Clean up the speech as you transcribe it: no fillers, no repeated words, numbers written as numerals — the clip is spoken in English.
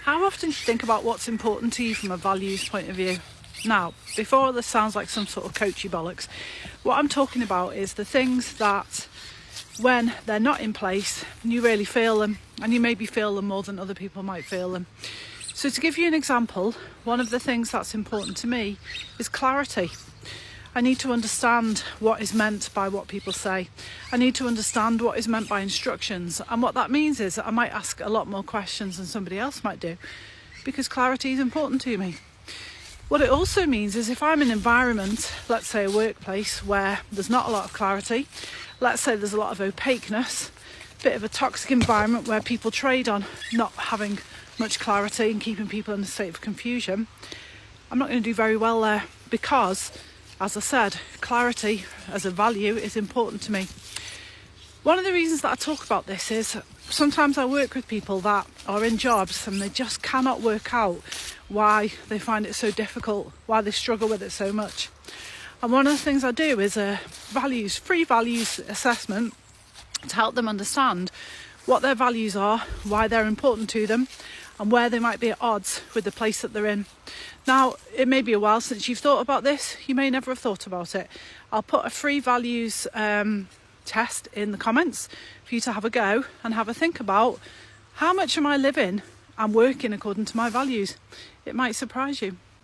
How often do you think about what's important to you from a values point of view? Now, before this sounds like some sort of coachy bollocks, what I'm talking about is the things that when they're not in place, you really feel them, and you maybe feel them more than other people might feel them. So to give you an example, one of the things that's important to me is clarity. I need to understand what is meant by what people say. I need to understand what is meant by instructions. And what that means is that I might ask a lot more questions than somebody else might do, because clarity is important to me. What it also means is if I'm in an environment, let's say a workplace, where there's not a lot of clarity, let's say there's a lot of opaqueness, a bit of a toxic environment where people trade on not having much clarity and keeping people in a state of confusion, I'm not going to do very well there because, as I said, clarity as a value is important to me. One of the reasons that I talk about this is sometimes I work with people that are in jobs and they just cannot work out why they find it so difficult, why they struggle with it so much. And one of the things I do is a free values assessment to help them understand what their values are, why they're important to them, and where they might be at odds with the place that they're in. Now, it may be a while since you've thought about this. You may never have thought about it. I'll put a free values test in the comments for you to have a go and have a think about how much am I living and working according to my values. It might surprise you.